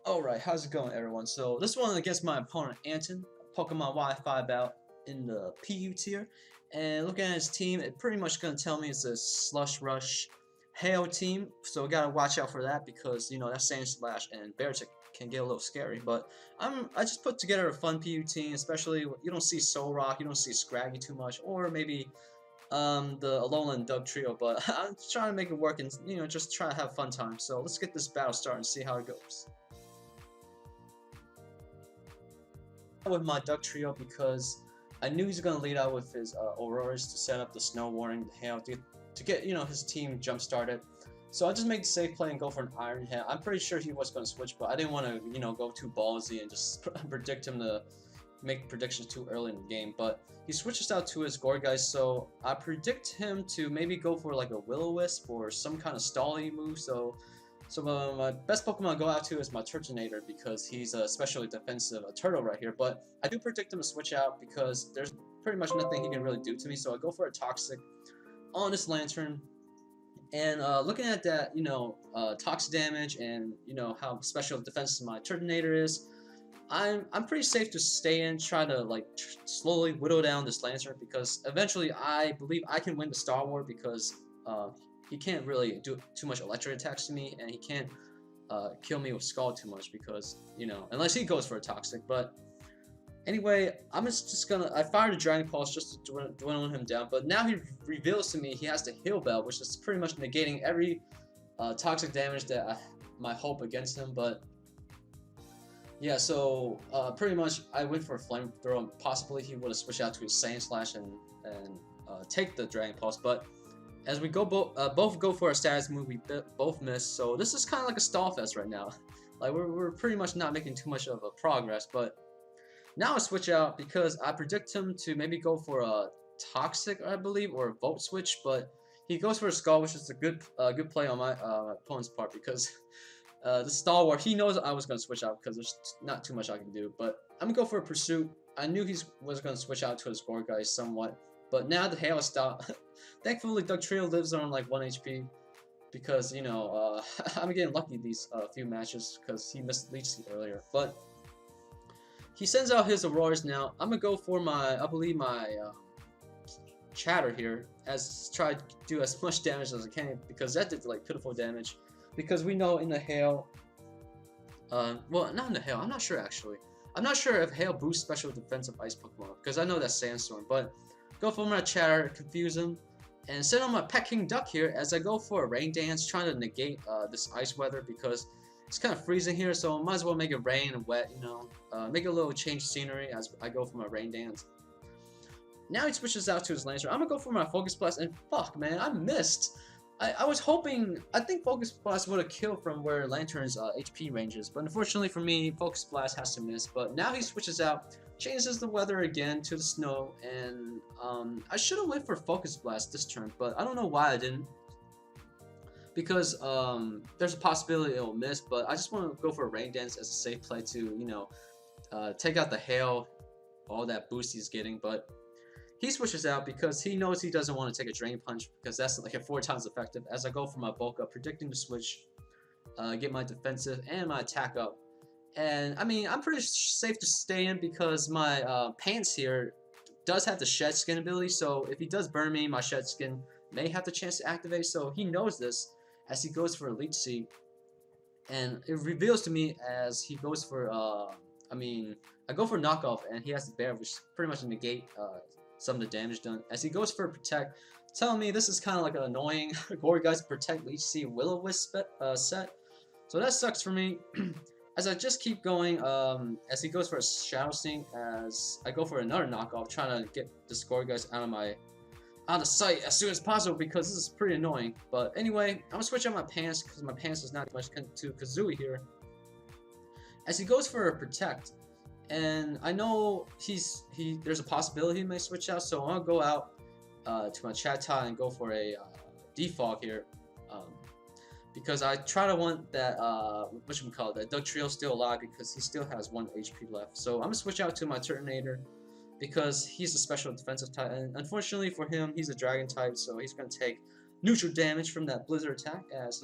Alright, how's it going everyone? So this one against my opponent Anton, Pokemon Wi-Fi bout in the PU tier. And looking at his team, it's pretty much gonna tell me it's a Slush Rush Hail team. So we gotta watch out for that because you know that Sand Slash and Beartic can get a little scary. But I just put together a fun PU team, especially you don't see Soul Rock, you don't see Scraggy too much, or maybe the Alola and Doug trio, but I'm trying to make it work and just try to have a fun time. So let's get this battle started and see how it goes. With my Duck Trio because I knew he's going to lead out with his Auroras to set up the Snow Warning, the Hail, to get his team jump started. So I just made the safe play and go for an Iron Hail. I'm pretty sure he was going to switch, but I didn't want to go too ballsy and just predict him to make predictions too early in the game. But he switches out to his Gourgeist, so I predict him to maybe go for like a Will-O-Wisp or some kind of Stally move. So my best Pokemon to go out to is my Turtonator because he's a especially defensive turtle right here. But I do predict him to switch out because there's pretty much nothing he can really do to me. So I go for a Toxic on this Lantern. And looking at that, Toxic damage and how special defensive my Turtonator is, I'm pretty safe to stay in, try to like slowly whittle down this Lantern because eventually I believe I can win the Star War because he can't really do too much electric attacks to me, and he can't kill me with Scald too much because, unless he goes for a Toxic. But anyway, I'm just gonna, I fired a Dragon Pulse just to dwindle him down, but now he reveals to me he has the Heal Bell, which is pretty much negating every Toxic damage that my hope against him. But yeah, so pretty much I went for a Flamethrower, and possibly he would have switched out to his Sand Slash and take the Dragon Pulse, but as we go both go for a status move, we both miss. So this is kind of like a stall fest right now. Like we're pretty much not making too much of a progress. But now I switch out because I predict him to maybe go for a Toxic, I believe, or a Volt Switch. But he goes for a Skull, which is a good play on my opponent's part because the Star Wars, he knows I was gonna switch out because there's not too much I can do. But I'm gonna go for a Pursuit. I knew he was gonna switch out to his Gourgeist somewhat. But now the Hail stopped. Thankfully, Doug Trio lives on like 1 HP because, I'm getting lucky these few matches because he missed Leech Seed earlier. But he sends out his Auroras now. I'm going to go for my, I believe my Chatter here, try to do as much damage as I can because that did like pitiful damage. Because we know in the Hail, well, not in the Hail, I'm not sure actually. I'm not sure if Hail boosts special defensive ice Pokemon because I know that's Sandstorm, but go for my Chatter, confuse him, and send on my Peking Duck here as I go for a Rain Dance, trying to negate this ice weather because it's kind of freezing here, so I might as well make it rain and wet, make a little change scenery as I go for my Rain Dance. Now he switches out to his Lancer. I'm gonna go for my Focus Blast, and fuck, man, I missed. I was hoping, I think Focus Blast would have killed from where Lantern's HP range is, but unfortunately for me, Focus Blast has to miss. But now he switches out, changes the weather again to the snow, and I should have went for Focus Blast this turn, but I don't know why I didn't. Because there's a possibility it'll miss, but I just want to go for a Rain Dance as a safe play to, take out the Hail, all that boost he's getting. But he switches out because he knows he doesn't want to take a Drain Punch because that's like a 4 times effective. As I go for my bulk up, predicting to switch, get my defensive and my attack up. And I mean, I'm pretty safe to stay in because my Pants here does have the Shed Skin ability. So if he does burn me, my Shed Skin may have the chance to activate. So he knows this as he goes for a Leech Seed. And it reveals to me as he goes for, I go for Knockoff and he has the Bear, which pretty much negate some of the damage done. As he goes for Protect, telling me this is kind of like an annoying Gourgeist Protect Leech Seed Will-O-Wisp set. So that sucks for me. As I just keep going, as he goes for a Shadow Sting, as I go for another Knockoff, trying to get this Gourgeist out of sight as soon as possible because this is pretty annoying. But anyway, I'm gonna switch out my Pants because my Pants is not much to Kazooie here. As he goes for a Protect, and I know there's a possibility he may switch out, so I'm gonna go out to my Chatot and go for a Defog here, because I try to want that that Doug Trio still alive because he still has 1 HP left. So I'm gonna switch out to my Turtonator because he's a special defensive type, and unfortunately for him, he's a Dragon type, so he's gonna take neutral damage from that Blizzard attack as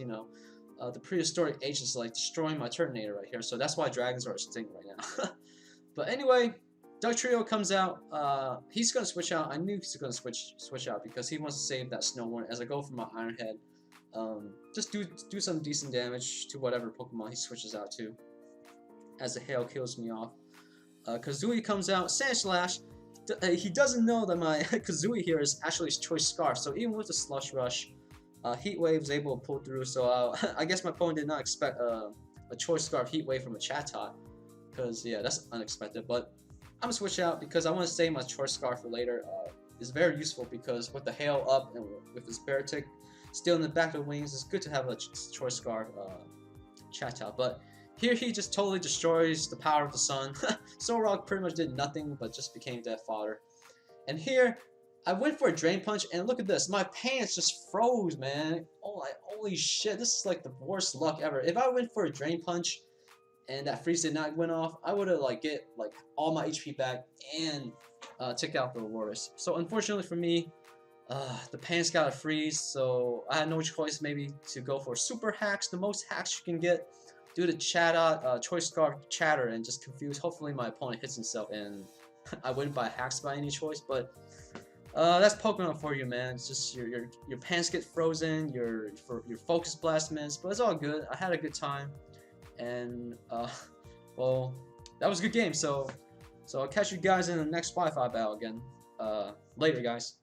the prehistoric age is like destroying my Turtonator right here, so that's why dragons are extinct right now. But anyway, Dugtrio comes out. He's gonna switch out. I knew he's gonna switch out because he wants to save that Snow Warren as I go for my Iron Head. Just do some decent damage to whatever Pokemon he switches out to, as the hail kills me off. Kazooie comes out. Sandslash. He doesn't know that my Kazooie here is actually his Choice Scarf. So even with the Slush Rush, Heat Wave was able to pull through. So I guess my opponent did not expect a Choice Scarf Heat Wave from a Chatot, because yeah, that's unexpected. But I'm gonna switch out because I want to save my Choice Scarf for later. It's very useful because with the hail up and with his Beartic still in the back of the wings, it's good to have a Choice Scarf Chatot. But here he just totally destroys the power of the sun. Solrock pretty much did nothing but just became dead fodder. And here I went for a Drain Punch, and look at this, my pants just froze, man. Oh, holy shit, this is like the worst luck ever. If I went for a Drain Punch and that freeze did not went off, I would have like get like all my HP back and take out the Aurorus. So unfortunately for me, the pants got a freeze, so I had no choice maybe to go for Super Hacks, the most hacks you can get. Do the Chatot, Choice Scarf Chatter, and just confuse. Hopefully my opponent hits himself and I wouldn't buy hacks by any choice. But that's Pokemon for you, man. It's just your pants get frozen, your Focus Blast miss, but it's all good. I had a good time, and well, that was a good game. So I'll catch you guys in the next Wi-Fi battle again. Later, guys.